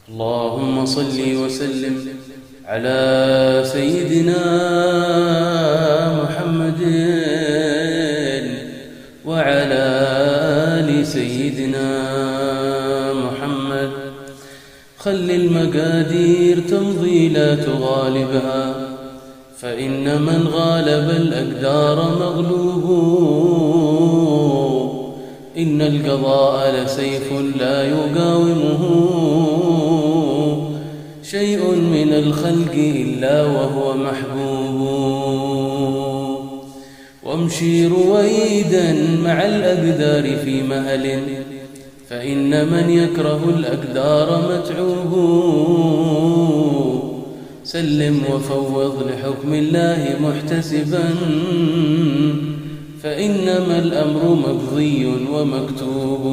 اللهم صل وسلم على سيدنا محمد وعلى آل سيدنا محمد. خل المقادير تمضي لا تغالبها، فإن من غالب الأقدار مغلوب. إن القضاء لسيف لا يقاومه شيء من الخلق إلا وهو محبوب. وامشي رويدا مع الأقدار في مهل، فإن من يكره الأقدار متعوب. سلم وفوض لحكم الله محتسبا، فإنما الأمر مقضي ومكتوب.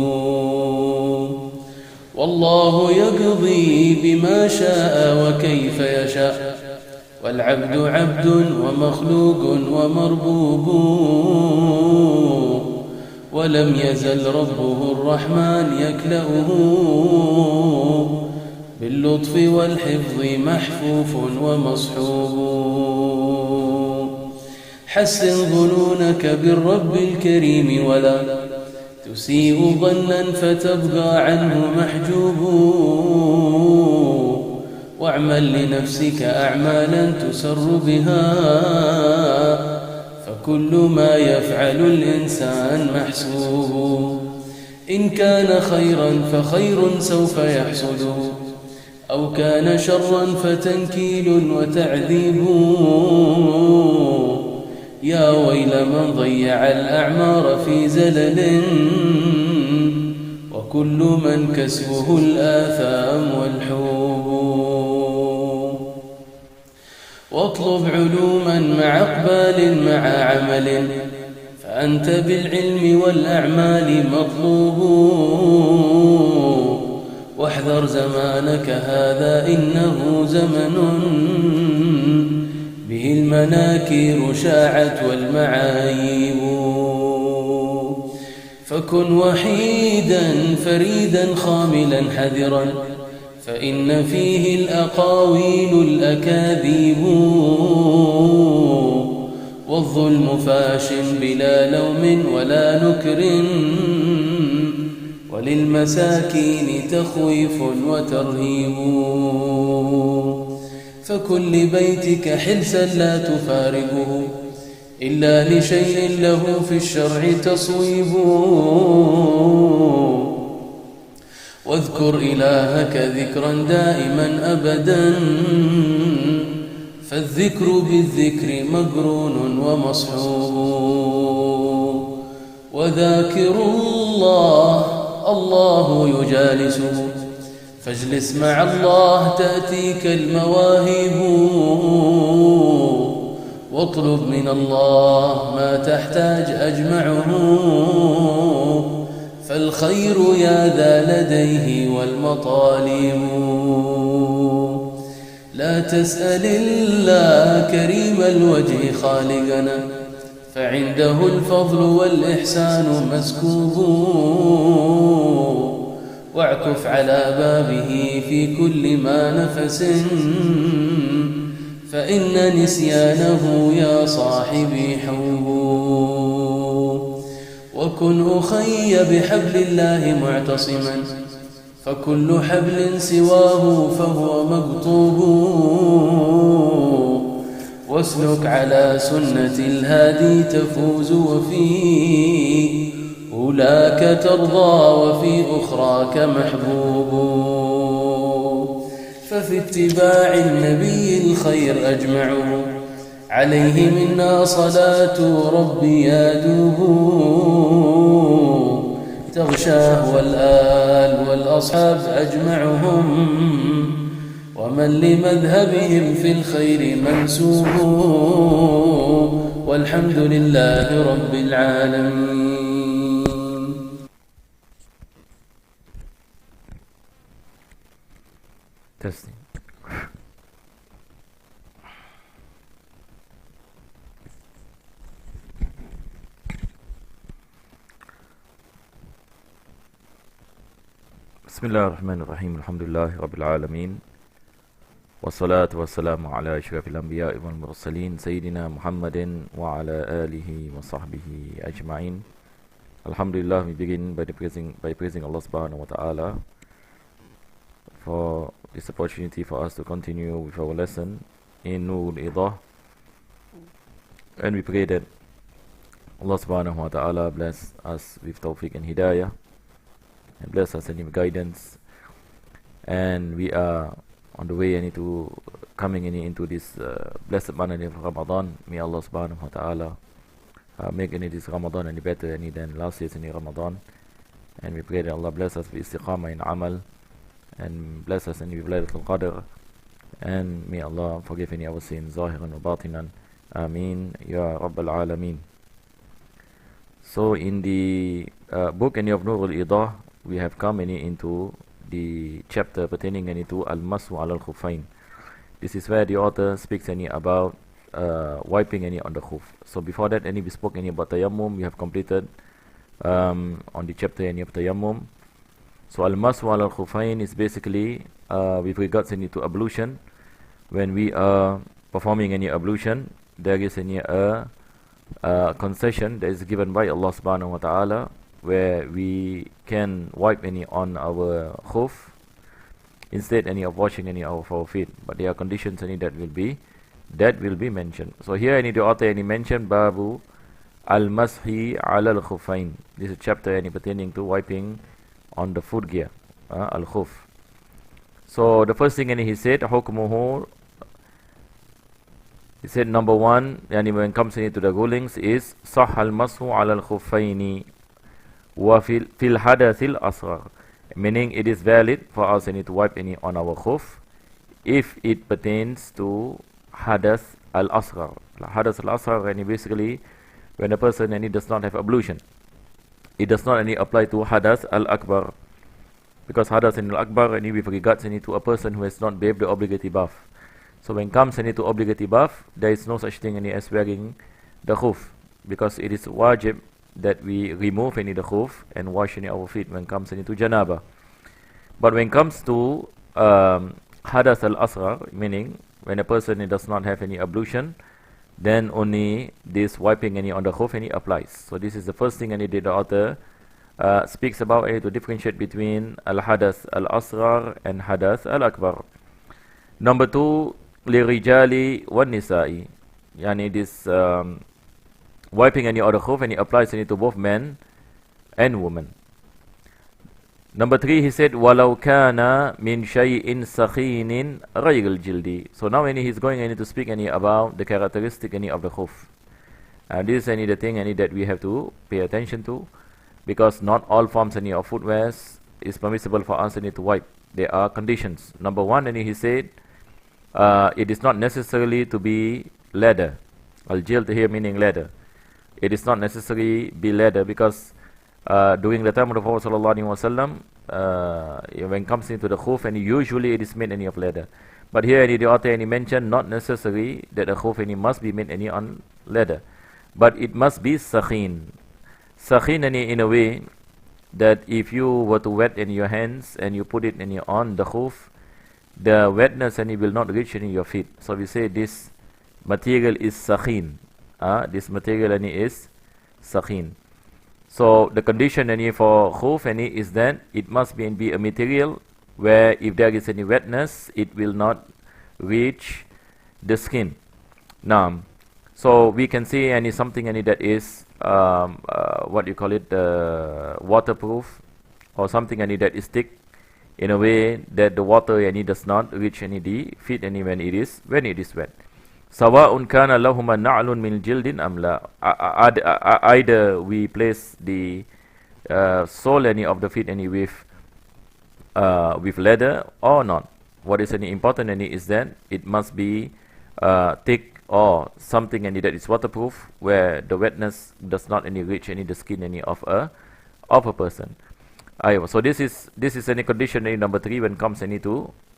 والله يقضي بما شاء وكيف يشاء، والعبد عبد ومخلوق ومربوب. ولم يزل ربه الرحمن يكلأه، باللطف والحفظ محفوف ومصحوب. حسن ظنونك بالرب الكريم، ولا تسيء ظنا فتبقى عنه محجوب. واعمل لنفسك أعمالا تسر بها، فكل ما يفعل الإنسان محسوب. إن كان خيرا فخير سوف يحصده، أو كان شرا فتنكيل وتعذيب. يا ويل من ضيع الأعمار في زلل، وكل من كسبه الآثام والحوب. واطلب علوما مع إقبال مع عمل، فأنت بالعلم والأعمال مطلوب. واحذر زمانك هذا إنه زمن، به المناكير شاعت والمعايب. فكن وحيدا فريدا خاملا حذرا، فإن فيه الأقاويل الأكاذيب. والظلم فاش بلا لوم ولا نكر، وللمساكين تخويف وترهيب. فكن لبيتك حلسا لا تفارقه، إلا لشيء له في الشرع تصويب. واذكر إلهك ذكرا دائما أبدا، فالذكر بالذكر مقرون ومصحوب. وذاكر الله يجالسه، فاجلس مع الله تأتيك المواهب. واطلب من الله ما تحتاج أجمعه، فالخير يا ذا لديه والمطالب. لا تسأل الله كريم الوجه خالقنا، فعنده الفضل والإحسان مسكوب. واعكف على بابه في كل ما نفس، فإن نسيانه يا صاحبي حوب. وكن أخي بحبل الله معتصما، فكل حبل سواه فهو مقطوب. واسلك على سنة الهادي تفوز، وفي أولاك ترضى وفي أخراك محبوب. ففي اتباع النبي الخير أجمعه، عليه منا صلاة ربي يدوب. تغشاه والآل والأصحاب أجمعهم، ومن لمذهبهم في الخير منسوب. والحمد لله رب العالمين. تسليم. بسم الله الرحمن الرحيم الحمد لله رب العالمين والصلاة والسلام على أشرف الأنبياء والمرسلين سيدنا محمد وعلى آله وصحبه أجمعين. Alhamdulillah, we begin by praising Allah subhanahu wa ta'ala for this opportunity for us to continue with our lesson in Nur AL-Idah, and we pray that Allah subhanahu wa ta'ala bless us with tawfiq and hidayah and bless us and give guidance. And we are on the way into coming into this blessed month of Ramadan. May Allah subhanahu wa ta'ala make this Ramadan any better than last year's Ramadan. And we pray that Allah bless us with istiqamah in amal, and bless us with Laylatul Qadr, and may Allah forgive any of our sins zahiran wa batinan. Ameen ya Rabbal Alameen. So in the book of Nur AL-Idah, we have come into the chapter pertaining to al-masu ala al-khufain. This is where the author speaks about wiping on the khuf. So before that, we spoke about tayammum. We have completed on the chapter of tayammum. So al-masu ala al-khufain is basically with regards to ablution. When we are performing any ablution, there is a concession that is given by Allah subhanahu wa ta'ala, where we can wipe on our khuf instead of washing of our feet. But there are conditions that will be mentioned. So here the author mentioned Babu al-Mashi ala al-Khufain. This is a chapter pertaining to wiping on the foot gear, al-Khuf. So the first thing he said, hukmuhu. He said number one, when it comes to the rulings, is sah al-masu ala al-Khufaini wa fil hadath al-asghar, meaning it is valid for us to wipe on our khuf if it pertains to hadath al-asghar. Hadath al-asghar, basically when a person does not have ablution. It does not apply to hadath al-akbar, because hadath al-akbar with regards to a person who has not bathed the obligatory bath. So when it comes to obligatory bath, there is no such thing as wearing the khuf, because it is wajib that we remove the khuf and wash our feet when it comes to janaba. But when it comes to hadath al-asghar, meaning when a person does not have any ablution, then only this wiping on the khuf applies. So this is the first thing the author speaks about, to differentiate between al-hadath al-asghar and hadath al-akbar. Number two, lirijali wa nisa'i, this wiping on the khuf applies to both men and women. Number three, he said walau kana min shay'in sakhinin ghayr al-jildi. So now he's going to speak about the characteristic of the khuf. And this is the thing that we have to pay attention to, because not all forms of footwear is permissible for us to wipe. There are conditions. Number one, he said it is not necessarily to be leather. Al-jild here meaning leather. It is not necessarily be leather, because during the time of the Prophet ﷺ, when it comes into the khuf, usually it is made of leather. But here the author mentioned not necessary that the khuf must be made on leather, but it must be sakhin. Sakhin in a way that if you were to wet your hands and you put it on the khuf, the wetness will not reach your feet. So we say this material is sakhin. This material is sakhin. So the condition for khuf is that it must be a material where if there is any wetness, it will not reach the skin. Now, so we can see something that is what you call it, waterproof, or something that is thick in a way that the water does not reach the feet when it is wet. Sawa'un kana lahuma na'lun min jildin am la. Either we place the sole of the feet with leather or not. What is important is that it must be thick or something that is waterproof, where the wetness does not reach the skin of a person. So this is any condition number three when comes to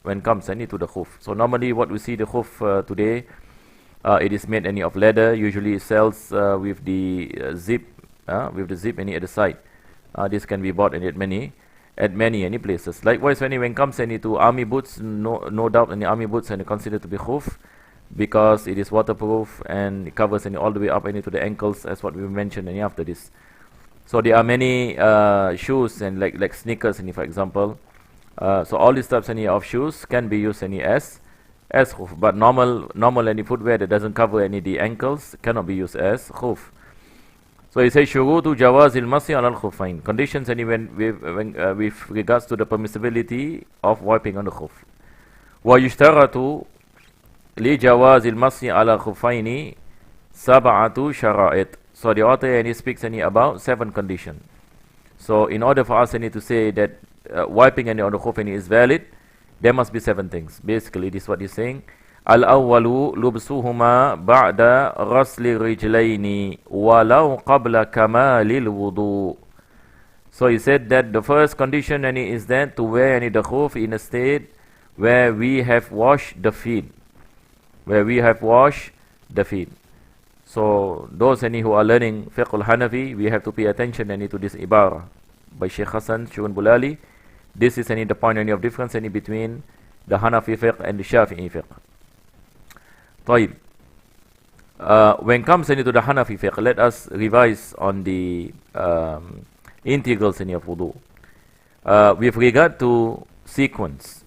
the khuf. So normally what we see the khuf today, it is made of leather. Usually it sells with the zip at the side. This can be bought at many at many places. Likewise, when it comes to army boots, no doubt any army boots are considered to be khuf, because it is waterproof and it covers all the way up to the ankles, as what we mentioned after this. So there are many shoes and like sneakers, for example. So all these types of shoes can be used as khuf, but normal any footwear that doesn't cover the ankles cannot be used as khuf. So he says shurutu jawazil masi al khufain, conditions with regards to the permissibility of wiping on the khuf. Wa yushtaratu li jawazil masi al khufaini sab'atu shara'it. So the author speaks about 7 conditions. So in order for us to say that wiping on the khuf is valid, there must be 7 things. Basically, this is what he's saying. Al-awwalu lubsuhuma ba'da ghasli rijlayni walau qabla kamalil wudu. So he said that the first condition is that to wear the khuf in a state where we have washed the feet. Where we have washed the feet. So those who are learning fiqh al-Hanafi, we have to pay attention to this ibarah by Sheikh Hassan Shun Bulali. This is the point of difference between the Hanafi fiqh and the Shafi'i fiqh. طيب. When it comes to the Hanafi fiqh, let us revise on the integrals of wudu. With regard to sequence,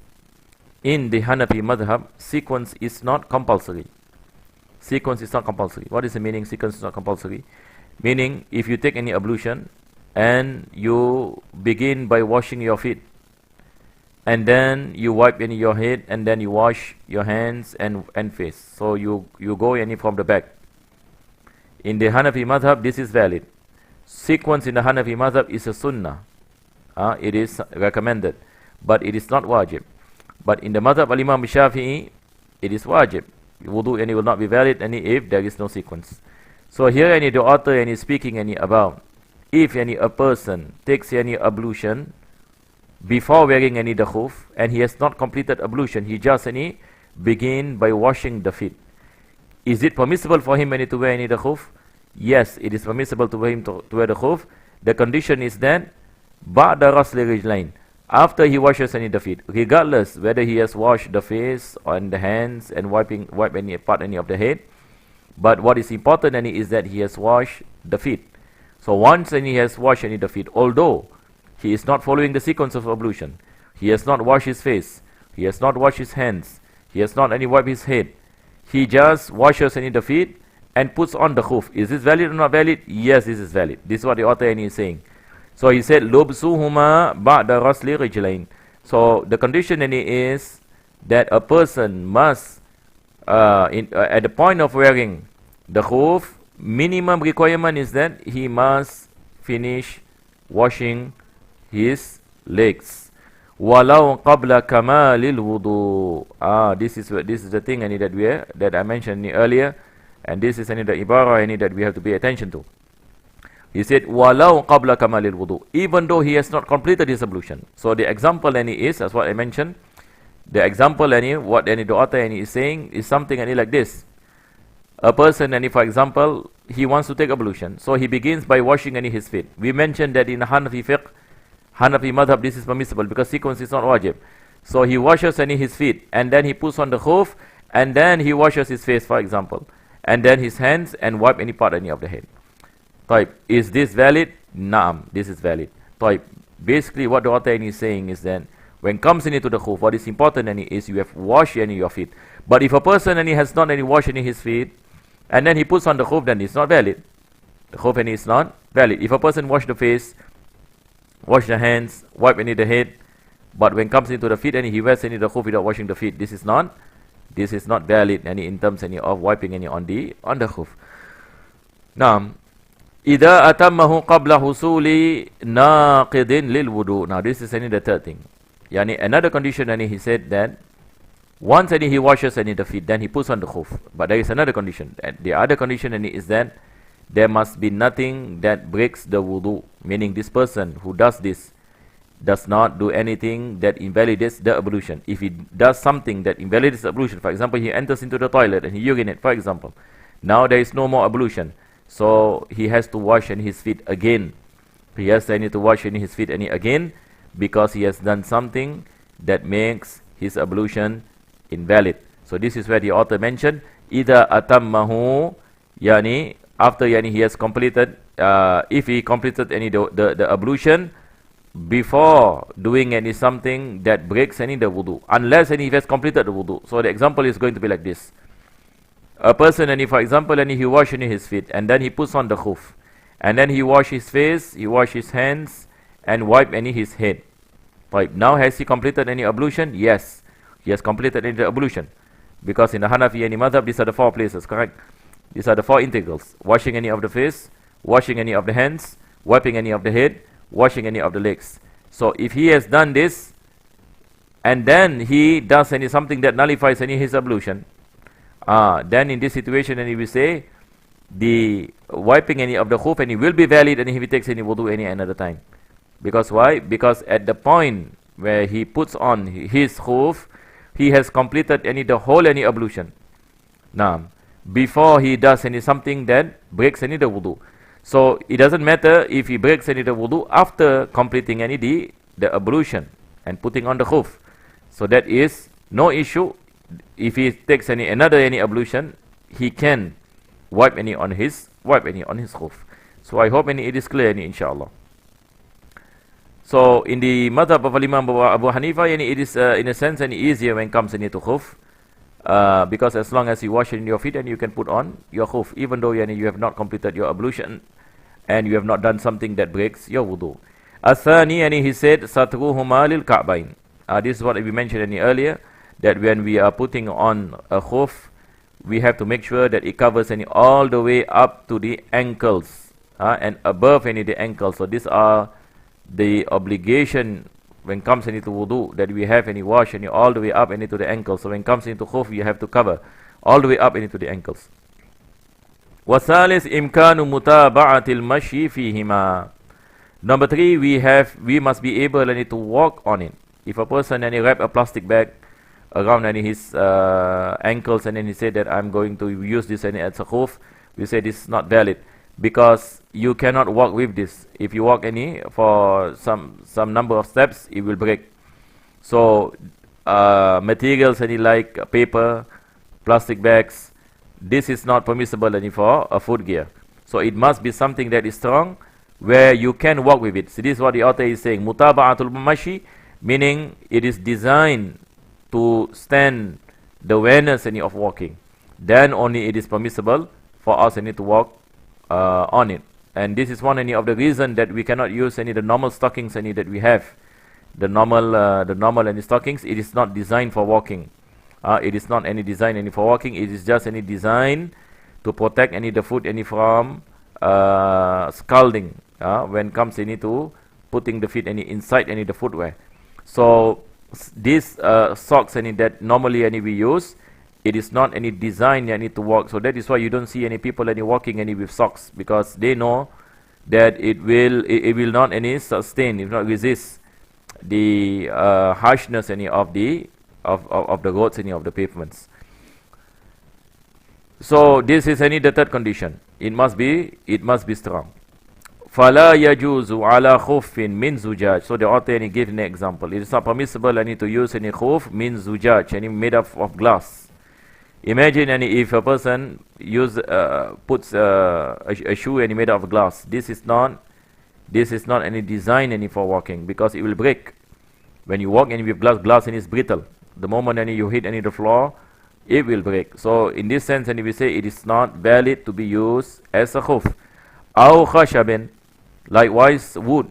in the Hanafi madhab, sequence is not compulsory. Sequence is not compulsory. What is the meaning sequence is not compulsory? Meaning, if you take any ablution and you begin by washing your feet, and then you wipe your head, and then you wash your hands and face. So you go from the back. In the Hanafi madhab, this is valid. Sequence in the Hanafi madhab is a sunnah. It is recommended, but it is not wajib. But in the madhab al-Imam Shafi'i, it is wajib. Wudu will not be valid if there is no sequence. So here the author is speaking about if a person takes any ablution before wearing the khuf and he has not completed ablution, he just begin by washing the feet. Is it permissible for him to wear the khuf? Yes, it is permissible to him to wear the khuf. The condition is that ba'da ghasli rijlain, after he washes the feet, regardless whether he has washed the face and the hands and wipe any part of the head. But what is important is that he has washed the feet. So once he has washed the feet, although he is not following the sequence of ablution, he has not washed his face, he has not washed his hands, he has not wiped his head, he just washes the feet and puts on the khuf. Is this valid or not valid? Yes, this is valid. This is what the author is saying. So he said, lubsuhuma ba'da ghasli rijlain. So the condition is that a person must, at the point of wearing the khuf, minimum requirement is that he must finish washing his legs. Walau qabla kamalil wudu. This is the thing that I mentioned earlier, and this is the ibarah that we have to pay attention to. He said, walau qabla kamalil wudu, even though he has not completed his ablution. So the example is, as what I mentioned, the example what the author is saying is something like this. A person, for example, he wants to take ablution, so he begins by washing his feet. We mentioned that in Hanafi fiqh, Hanafi madhab, this is permissible because sequence is not wajib. So he washes his feet, and then he puts on the khuf, and then he washes his face, for example, and then his hands, and wipe any part of the head. Type, is this valid? Naam, this is valid. Type, basically what the author is saying is that when it comes into the khuf, what is important is you have washed your feet. But if a person has not washed his feet, and then he puts on the khuf, then it's not valid. The khuf is not valid. If a person wash the face, wash the hands, wipe the head, but when it comes into the feet and he wears the khuf without washing the feet, this is not valid in terms of wiping on the khuf. Now, إذا أتمه قبل حصول ناقض للوضوء. Now this is the third thing. Another condition, he said that once he washes the feet, then he puts on the khuf. But there is another condition. The other condition is that there must be nothing that breaks the wudu. Meaning this person who does this does not do anything that invalidates the ablution. If he does something that invalidates the ablution, for example, he enters into the toilet and he urinates, for example, now there is no more ablution. So he has to wash his feet again. He has to wash his feet again. because he has done something that makes his ablution invalid. So this is where the author mentioned Ida atammahu, yani after he has completed, if he completed any the ablution before doing any something that breaks any the wudu, unless he has completed the wudu. So the example is going to be like this: a person, for example, he wash his feet, and then he puts on the khuf, and then he wash his face, he wash his hands, and wipe his head. Right, now has he completed any ablution? Yes, he has completed any ablution, because in the Hanafi madhab, these are the 4 places, correct? These are the 4 integrals: washing any of the face, washing any of the hands, wiping any of the head, washing any of the legs. So if he has done this, and then he does something that nullifies his ablution, then in this situation, he will say the wiping any of the khuf will be valid, and if he takes any wudu any another time. Because why? Because at the point where he puts on his khuf, he has completed the whole ablution. Now, before he does something that breaks the wudu. So it doesn't matter if he breaks the wudu after completing the ablution and putting on the khuf. So that is no issue. If he takes another ablution, he can wipe on his khuf. So I hope it is clear, inshallah. So in the madhab of Imam Abu Hanifa, it is in a sense easier when it comes to khuf, because as long as you wash your feet, and you can put on your khuf, even though you have not completed your ablution and you have not done something that breaks your wudu. Athani, he said satruhuma lil ka'bain. This is what we mentioned earlier, that when we are putting on a khuf, we have to make sure that it covers all the way up to the ankles, and above the ankles. So these are the obligation when it comes into wudu, that we have wash all the way up into the ankles. So when it comes into khuf, you have to cover all the way up into the ankles. Wasalis imkanu mutaba'atil mashi fihima. Number 3, we must be able to walk on it. If a person wrap a plastic bag around his ankles, and then he said that I'm going to use this as a khuf, we say this is not valid, because you cannot walk with this. If you walk for some number of steps, it will break. So materials like paper, plastic bags, this is not permissible for a footgear. So it must be something that is strong, where you can walk with it. So this is what the author is saying, mutaba'atul mashi, meaning it is designed to stand the awareness of walking. Then only it is permissible for us to walk on it. And this is one of the reason that we cannot use the normal stockings that we have. The normal stockings, it is not designed for walking. It is not any design for walking. It is just design to protect the foot from scalding when it comes to putting the feet inside the footwear. So these socks that normally we use, it is not any design to walk. So that is why you don't see any people walking with socks, because they know that it will not sustain, if not resist the harshness of the roads of the pavements. So this is the third condition. It must be strong. فَلَا يَجُوزُ عَلَى خُفٍ مِّن زُجَاجٍ. So the author gave an example. It is not permissible to use any khuf min zujaj, made up of glass. Imagine if a person puts a shoe made of glass. This is not any design for walking, because it will break. When you walk with glass is brittle. The moment you hit the floor, it will break. So in this sense, we say it is not valid to be used as a khuf. أو خشب, likewise wood.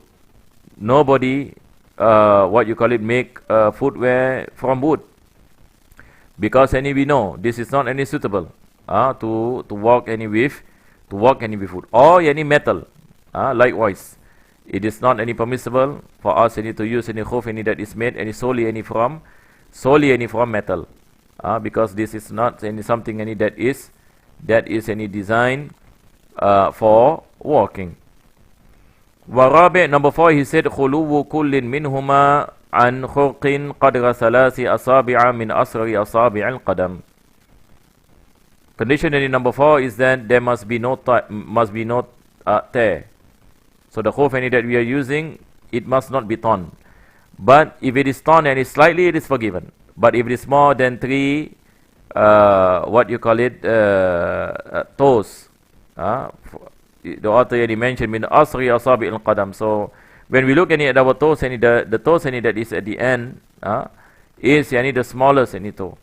Nobody make footwear from wood, because we know this is not suitable to walk with wood, or any metal. Likewise, it is not permissible for us to use any khuf that is made solely from metal, because this is not something that is design for walking. Warabi, number 4, he said khuluwu kullin minhuma an khurqin qadra thalasi asabi'a min asri asabi'al qadam. Condition number 4 is that there must be no tear. So the khuf that we are using, it must not be torn. But if it is torn and it's slightly, it is forgiven. But if it is more than 3, what you call it, toes, the author already mentioned min asri asabi al qadam. So when we look at our toes, the toes that is at the end is the smallest toe.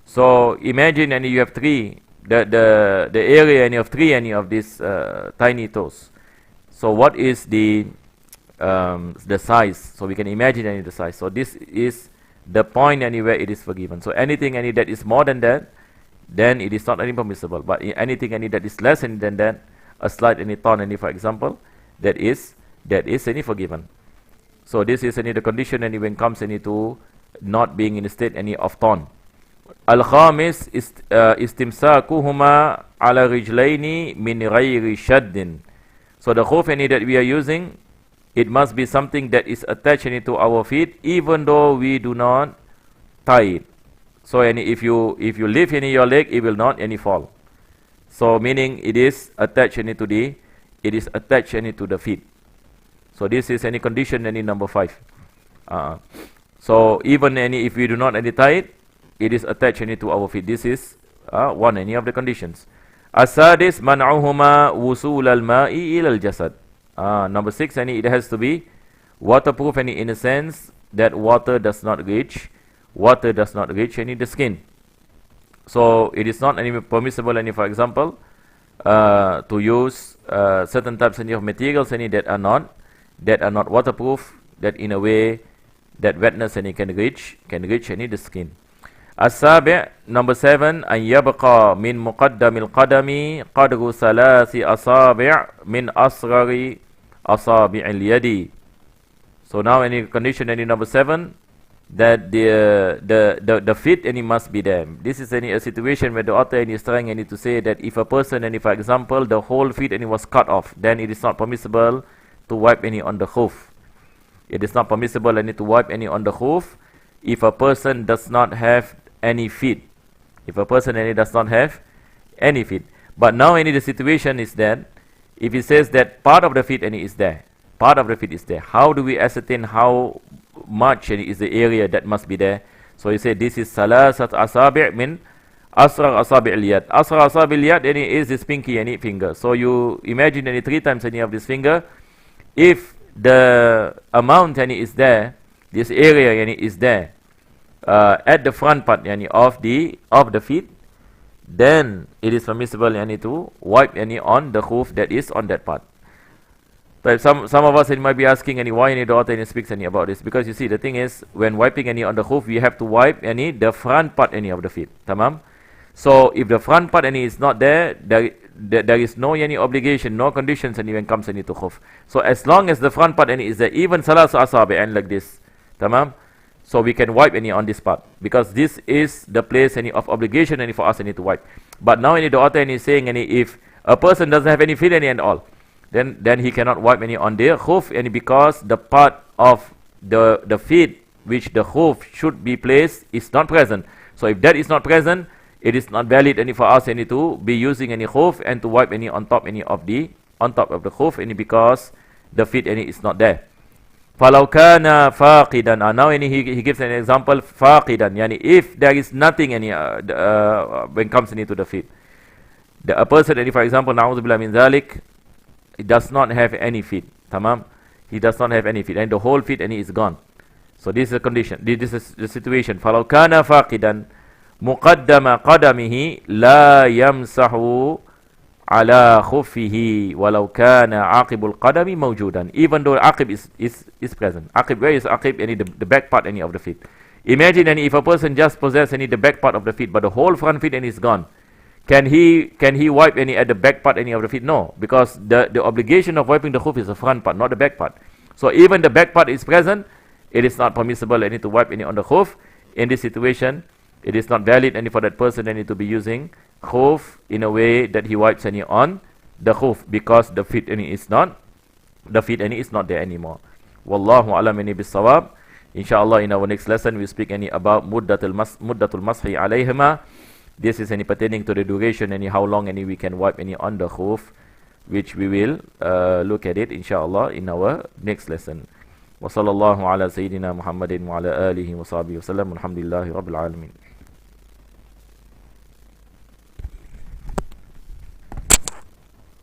So imagine you have 3, the area of 3 of these tiny toes. So what is the size? So we can imagine the size. So this is the point where it is forgiven. So anything that is more than that, then it is not permissible. But anything that is less than that, a slight torn for example, that is forgiven. So this is the condition when comes to not being in the state of torn. Al-khamis istimsakuhuma ala rijlaini min ghairi shaddin. So the khuf that we are using, it must be something that is attached to our feet, even though we do not tie it. So if you lift your leg, it will not fall. So meaning it is attached to the feet. So this is any condition number 5. So even if we do not tie it, it is attached to our feet. This is one of the conditions. Asadis man'uhuma wusul al-ma'i ila al-jasad. Number 6, it has to be waterproof in a sense that water does not reach the skin. So it is not permissible for example to use certain types of materials that are not waterproof, that in a way that wetness can reach the skin. As-sabi', number 7, an yabqa min muqaddamil qadami qadru 3 asabi' min asghari asabi'il yadi. So now any condition number 7, that the feet must be there. This is a situation where the author is trying to say that if a person for example the whole feet was cut off, then it is not permissible to wipe on the khuf. It is not permissible to wipe on the khuf if a person does not have any feet. If a person does not have any feet. But now the situation is that if he says that part of the feet is there, how do we ascertain how much is the area that must be there? So he said this is salasat asabi' min asrar asabi' al-yad. Asrar asabi' al-yad is this pinky finger. So you imagine 3 times of this finger. If the amount is there, this area is there at the front part of the feet, then it is permissible to wipe on the khuf that is on that part. But some of us might be asking why the author speaks about this, because you see the thing is when wiping on the khuf, we have to wipe the front part of the feet. Tamam. So if the front part is not there, there is no obligation, no conditions when comes to khuf. So as long as the front part is there, even salasu asabi and like this, tamam. So we can wipe on this part, because this is the place of obligation for us to wipe. But now the author is saying if a person doesn't have any feet and all, then he cannot wipe on the khuf, because the part of the feet which the khuf should be placed is not present. So if that is not present, it is not valid for us to be using khuf and to wipe on top of the khuf because the feet is not there. فَلَوْ كَانَ فَاقِدًا. Now he gives an example, فَاقِدًا, if there is nothing when comes to the feet. A person, for example, na'udzubillah min dhalik, he does not have any feet. Tamam? He does not have any feet, and the whole feet is gone. So this is the condition. This is the situation. فَلَوْ كَانَ فَاقِدًا مُقَدَّمَ قَدَمِهِ لَا يَمْسَحُ ala khuffihi walau kana aqibul qadami mawjudan. Even though aqib is present. Aqib, where is aqib? The back part of the feet. Imagine if a person just possesses the back part of the feet, but the whole front feet is gone. Can he wipe at the back part of the feet? No, because the obligation of wiping the khuf is the front part, not the back part. So even the back part is present, it is not permissible to wipe on the khuf. In this situation, it is not valid for that person to be using khuf in a way that he wipes on the khuf, because the feet is not there anymore. Wallahu alam bis-sawab. Inshallah, in our next lesson we speak about muddatul mashi alayhima. This is pertaining to the duration how long we can wipe on the khuf, which we will look at it inshallah in our next lesson. Wa sallallahu ala sayyidina Muhammadin wa ala alihi wa sahbihi wa sallam. Alhamdulillahi rabbil alamin.